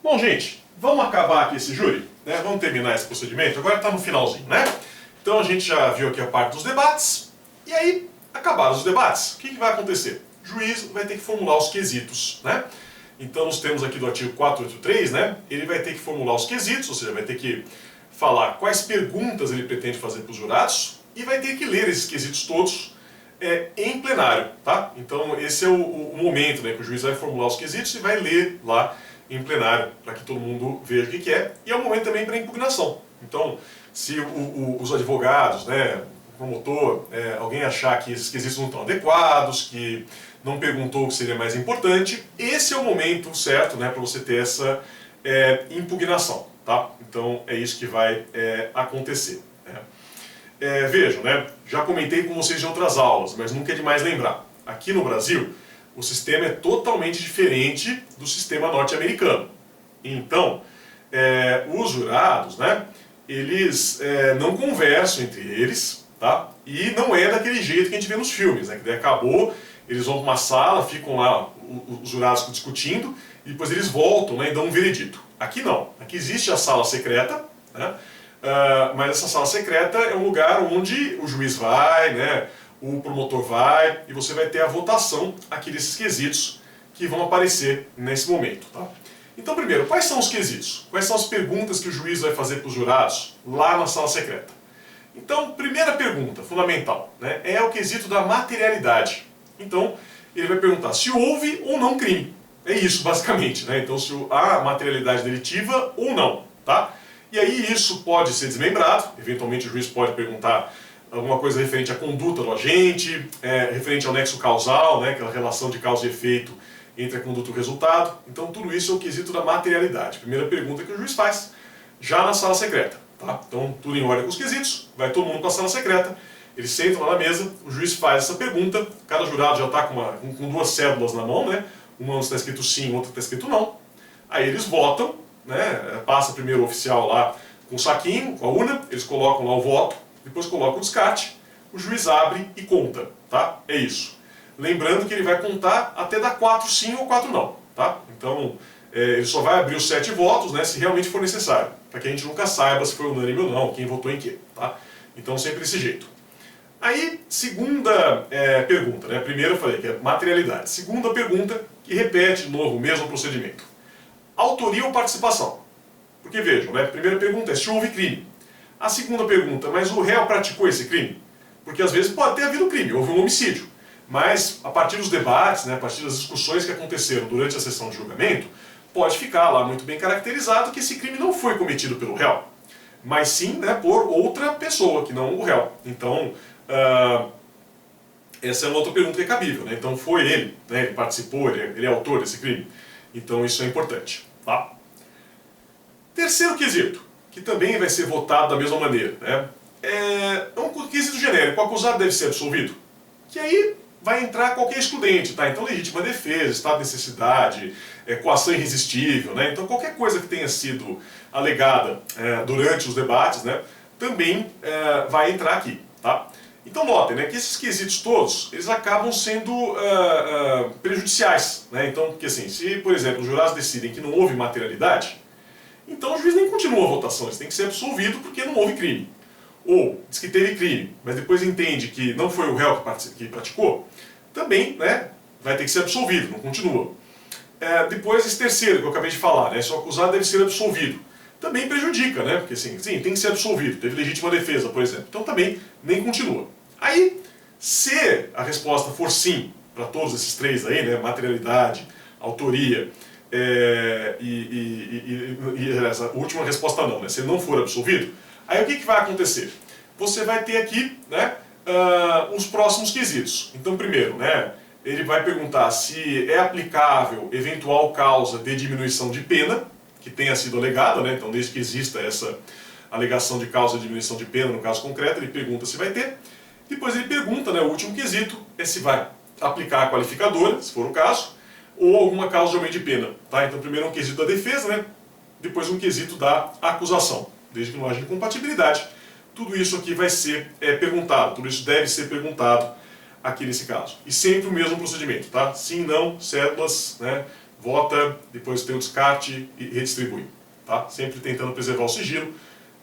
Bom, gente, vamos acabar aqui esse júri, né? Vamos terminar esse procedimento, agora está no finalzinho, né? Então a gente já viu aqui a parte dos debates, e aí, acabaram os debates, o que vai acontecer? O juiz vai ter que formular os quesitos, né? Então nos termos aqui do artigo 483, né? Ele vai ter que formular os quesitos, ou seja, vai ter que falar quais perguntas ele pretende fazer para os jurados, e vai ter que ler esses quesitos todos em plenário, tá? Então esse é o momento, né, que o juiz vai formular os quesitos e vai ler lá em plenário, para que todo mundo veja o que é, e é o momento também para impugnação. Então, se os advogados, né, o promotor, alguém achar que esses quesitos não estão adequados, que não perguntou o que seria mais importante, esse é o momento certo, né, para você ter essa impugnação, tá? Então é isso que vai acontecer. Né? Vejam, né, já comentei com vocês em outras aulas, mas nunca é demais lembrar. Aqui no Brasil, o sistema é totalmente diferente do sistema norte-americano. Então, os jurados, né, eles não conversam entre eles, tá? E não é daquele jeito que a gente vê nos filmes, né? Que daí acabou, eles vão para uma sala, ficam lá os jurados discutindo, e depois eles voltam, né, e dão um veredito. Aqui não. Aqui existe a sala secreta, né? Mas essa sala secreta é um lugar onde o juiz vai, né, o promotor vai, e você vai ter a votação aqui desses quesitos que vão aparecer nesse momento. Tá? Então, primeiro, quais são os quesitos? Quais são as perguntas que o juiz vai fazer para os jurados lá na sala secreta? Então, primeira pergunta, fundamental, né, é o quesito da materialidade. Então, ele vai perguntar se houve ou não crime. É isso, basicamente. Né? Então, se há materialidade delitiva ou não. Tá? E aí isso pode ser desmembrado, eventualmente o juiz pode perguntar alguma coisa referente à conduta do agente, referente ao nexo causal, né, aquela relação de causa e efeito entre a conduta e o resultado. Então tudo isso é o quesito da materialidade. Primeira pergunta que o juiz faz, já na sala secreta. Tá? Então tudo em ordem com os quesitos, vai todo mundo para a sala secreta, eles sentam lá na mesa, o juiz faz essa pergunta, cada jurado já está com duas cédulas na mão, né? Uma está escrito sim, outra está escrito não. Aí eles votam, né? Passa primeiro o oficial lá com o saquinho, com a urna, eles colocam lá o voto, depois coloca o descarte, o juiz abre e conta, tá? É isso. Lembrando que ele vai contar até dar 4 sim ou 4 não, tá? Então, ele só vai abrir os 7 votos, né, se realmente for necessário, para que a gente nunca saiba se foi unânime ou não, quem votou em quê, tá? Então, sempre desse jeito. Aí, segunda pergunta, né? Primeiro eu falei que é materialidade. Segunda pergunta, que repete de novo o mesmo procedimento. Autoria ou participação? Porque vejam, né? A primeira pergunta é se houve crime. A segunda pergunta, mas o réu praticou esse crime? Porque às vezes pode ter havido crime, houve um homicídio. Mas a partir dos debates, né, a partir das discussões que aconteceram durante a sessão de julgamento, pode ficar lá muito bem caracterizado que esse crime não foi cometido pelo réu, mas sim, né, por outra pessoa, que não o réu. Então, essa é uma outra pergunta que é cabível. Né? Então foi ele, né, ele participou, ele é autor desse crime. Então isso é importante. Tá? Terceiro quesito, que também vai ser votado da mesma maneira. Né? É um quesito genérico, o acusado deve ser absolvido. Que aí vai entrar qualquer excludente, tá? Então legítima defesa, estado de necessidade, coação irresistível, né? Então qualquer coisa que tenha sido alegada durante os debates, né, também vai entrar aqui, tá? Então notem, né, que esses quesitos todos, eles acabam sendo prejudiciais, né? Então, porque assim, se por exemplo os jurados decidem que não houve materialidade, então o juiz nem continua a votação, ele tem que ser absolvido porque não houve crime. Ou diz que teve crime, mas depois entende que não foi o réu que praticou, também, né, vai ter que ser absolvido, não continua. Depois esse terceiro que eu acabei de falar, né, se o acusado deve ser absolvido, também prejudica, né, porque assim, sim, tem que ser absolvido, teve legítima defesa, por exemplo, então também nem continua. Aí, se a resposta for sim, para todos esses três aí, né, materialidade, autoria, essa última resposta não, né, se ele não for absolvido, aí o que vai acontecer? Você vai ter aqui, né, os próximos quesitos. Então, primeiro, né, ele vai perguntar se é aplicável eventual causa de diminuição de pena, que tenha sido alegada, né, então desde que exista essa alegação de causa de diminuição de pena, no caso concreto, ele pergunta se vai ter. Depois ele pergunta, né, o último quesito, é se vai aplicar a qualificadora, se for o caso, ou alguma causa de aumento de pena. Tá? Então, primeiro um quesito da defesa, né, depois um quesito da acusação. Desde que não haja incompatibilidade, tudo isso aqui vai ser perguntado, tudo isso deve ser perguntado aqui nesse caso. E sempre o mesmo procedimento, tá? Sim, não, cédulas, né, vota, depois tem o descarte e redistribui. Tá? Sempre tentando preservar o sigilo.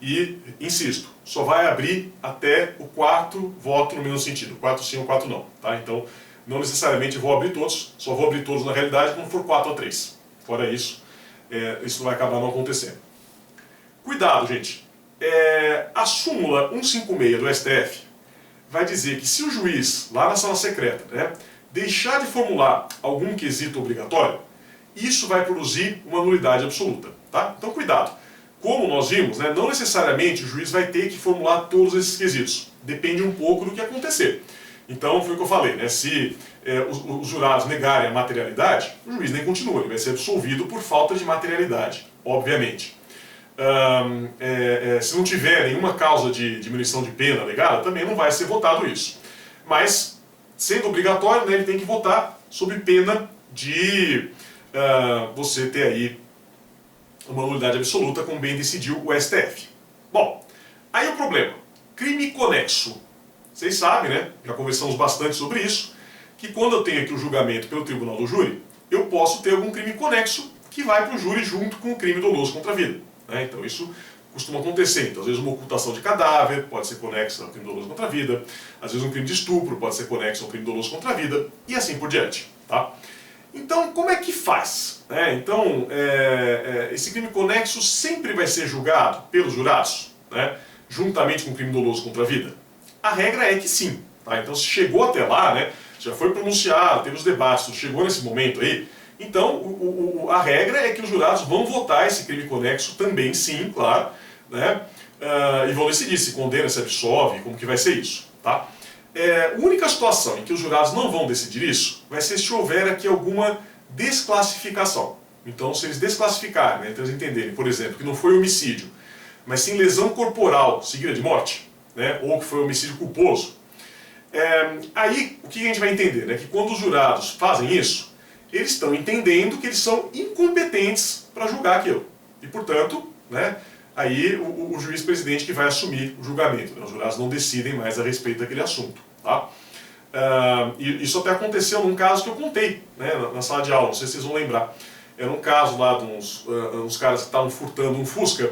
E, insisto, só vai abrir até o quarto voto no mesmo sentido. 4 sim ou 4 não. Tá? Então, não necessariamente vou abrir todos, só vou abrir todos na realidade quando for 4-3. Fora isso, isso vai acabar não acontecendo. Cuidado, gente. A súmula 156 do STF vai dizer que se o juiz, lá na sala secreta, né, deixar de formular algum quesito obrigatório, isso vai produzir uma nulidade absoluta. Tá? Então, cuidado. Como nós vimos, né, não necessariamente o juiz vai ter que formular todos esses quesitos. Depende um pouco do que acontecer. Então, foi o que eu falei, né, se os jurados negarem a materialidade, o juiz nem continua, ele vai ser absolvido por falta de materialidade, obviamente. Se não tiver nenhuma causa de diminuição de pena alegada, também não vai ser votado isso. Mas, sendo obrigatório, né, ele tem que votar sob pena de você ter aí uma nulidade absoluta, como bem decidiu o STF. Bom, aí o problema, crime conexo. Vocês sabem, né, já conversamos bastante sobre isso, que quando eu tenho aqui o julgamento pelo tribunal do júri, eu posso ter algum crime conexo que vai para o júri junto com o crime doloso contra a vida. Né? Então isso costuma acontecer. Então, às vezes uma ocultação de cadáver pode ser conexa ao crime doloso contra a vida, às vezes um crime de estupro pode ser conexo ao crime doloso contra a vida, e assim por diante. Tá? Então, como é que faz? Então, esse crime conexo sempre vai ser julgado pelos jurados, né, juntamente com o crime doloso contra a vida? A regra é que sim. Tá? Então, se chegou até lá, né, já foi pronunciado, teve os debates, chegou nesse momento aí, então a regra é que os jurados vão votar esse crime conexo também, sim, claro, né, e vão decidir se condena, se absolve, como que vai ser isso. Tá? A única situação em que os jurados não vão decidir isso vai ser se houver aqui alguma desclassificação. Então, se eles desclassificarem, né, então eles entenderem, por exemplo, que não foi homicídio, mas sim lesão corporal seguida de morte, né, ou que foi homicídio culposo, aí o que a gente vai entender? Né, que quando os jurados fazem isso, eles estão entendendo que eles são incompetentes para julgar aquilo. E, portanto, né, aí o juiz presidente que vai assumir o julgamento. Né, os jurados não decidem mais a respeito daquele assunto. Tá? E isso até aconteceu num caso que eu contei, né, na sala de aula, não sei se vocês vão lembrar. Era um caso lá de uns caras que estavam furtando um Fusca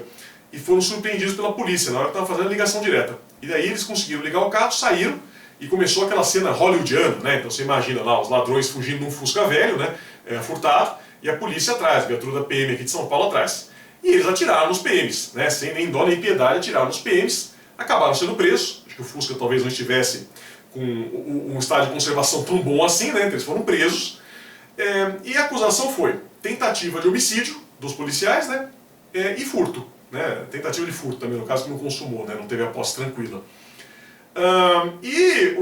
e foram surpreendidos pela polícia na hora que estavam fazendo a ligação direta. E daí eles conseguiram ligar o carro, saíram e começou aquela cena hollywoodiana, né? Então você imagina lá os ladrões fugindo de um Fusca velho, né, furtado, e a polícia atrás, a viatura da PM aqui de São Paulo atrás. E eles atiraram nos PMs, né, sem nem dó nem piedade, atiraram nos PMs, acabaram sendo presos. Acho que o Fusca talvez não estivesse com um estado de conservação tão bom assim, né, então eles foram presos. E a acusação foi tentativa de homicídio dos policiais, né, e furto. Né, tentativa de furto também, no caso que não consumou, né, não teve a posse tranquila. E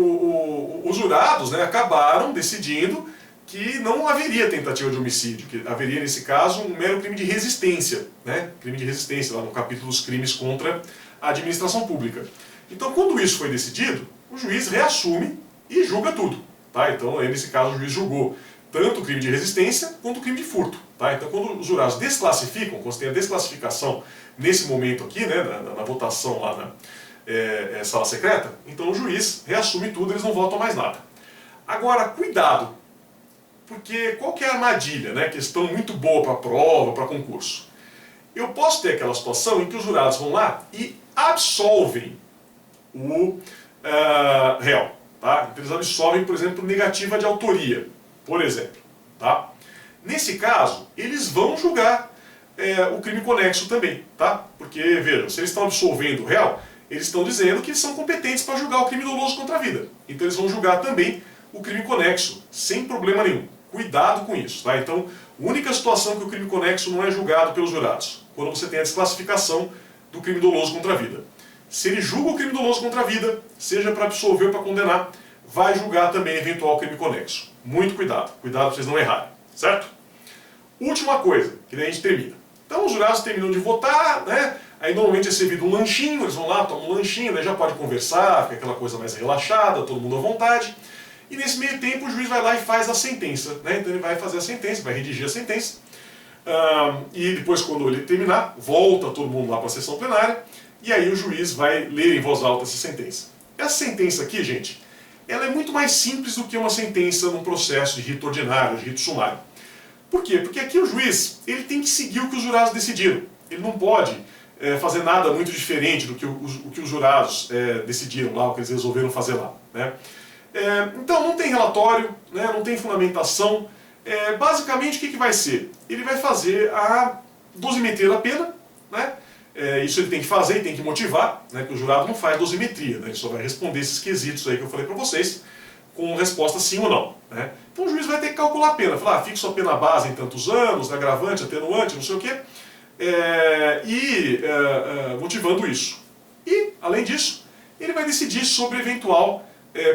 os jurados, né, acabaram decidindo que não haveria tentativa de homicídio, que haveria nesse caso um mero crime de resistência, né, crime de resistência, lá no capítulo dos crimes contra a administração pública. Então, quando isso foi decidido, o juiz reassume e julga tudo. Tá? Então, nesse caso, o juiz julgou tanto o crime de resistência quanto o crime de furto. Tá? Então, quando os jurados desclassificam, quando você tem a desclassificação nesse momento aqui, né, na votação lá na sala secreta, então o juiz reassume tudo, eles não votam mais nada. Agora, cuidado, porque qual que é a armadilha, né? Questão muito boa para prova, para concurso. Eu posso ter aquela situação em que os jurados vão lá e absolvem o réu. Tá? Então, eles absolvem, por exemplo, negativa de autoria, por exemplo. Tá? Nesse caso, eles vão julgar o crime conexo também. Tá? Porque, vejam, se eles estão absolvendo o réu, eles estão dizendo que eles são competentes para julgar o crime doloso contra a vida. Então eles vão julgar também o crime conexo, sem problema nenhum. Cuidado com isso. Tá? Então, a única situação que o crime conexo não é julgado pelos jurados, quando você tem a desclassificação do crime doloso contra a vida. Se ele julga o crime doloso contra a vida, seja para absolver ou para condenar, vai julgar também eventual crime conexo. Muito cuidado. Cuidado para vocês não errarem. Certo? Última coisa, que daí a gente termina. Então os jurados terminam de votar, né? Aí normalmente é servido um lanchinho, eles vão lá, tomam um lanchinho, daí já pode conversar, fica aquela coisa mais relaxada, todo mundo à vontade. E nesse meio tempo o juiz vai lá e faz a sentença, né? Então ele vai fazer a sentença, vai redigir a sentença. E depois, quando ele terminar, volta todo mundo lá para a sessão plenária, e aí o juiz vai ler em voz alta essa sentença. Essa sentença aqui, gente, ela é muito mais simples do que uma sentença num processo de rito ordinário, de rito sumário. Por quê? Porque aqui o juiz ele tem que seguir o que os jurados decidiram. Ele não pode fazer nada muito diferente do que o que os jurados decidiram lá, o que eles resolveram fazer lá, né? Então não tem relatório, né, não tem fundamentação. Basicamente o que vai ser? Ele vai fazer a dosimetria da pena, né? Isso ele tem que fazer e tem que motivar, né, que o jurado não faz dosimetria, né, ele só vai responder esses quesitos aí que eu falei para vocês, com resposta sim ou não, né? Então o juiz vai ter que calcular a pena, falar, fixo a pena base em tantos anos, agravante, atenuante, não sei o quê, motivando isso. E, além disso, ele vai decidir sobre eventual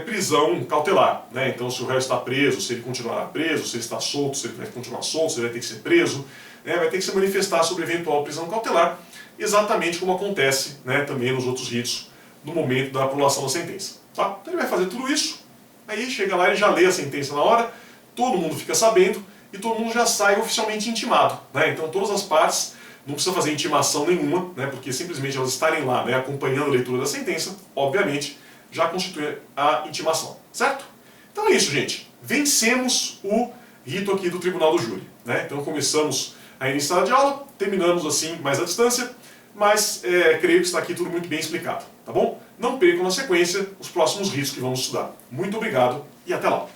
prisão cautelar, né? Então se o réu está preso, se ele continuará preso, se ele está solto, se ele vai continuar solto, se ele vai ter que ser preso, né? Vai ter que se manifestar sobre eventual prisão cautelar, exatamente como acontece, né, também nos outros ritos, no momento da prolação da sentença. Tá? Então ele vai fazer tudo isso, aí chega lá e já lê a sentença na hora, todo mundo fica sabendo e todo mundo já sai oficialmente intimado, né? Então todas as partes não precisam fazer intimação nenhuma, né, porque simplesmente elas estarem lá, né, acompanhando a leitura da sentença, obviamente, já constitui a intimação, certo? Então é isso, gente. Vencemos o rito aqui do Tribunal do Júri, né? Então começamos a iniciar de aula, terminamos assim mais à distância, mas creio que está aqui tudo muito bem explicado, tá bom? Não percam na sequência os próximos ritos que vamos estudar. Muito obrigado e até lá!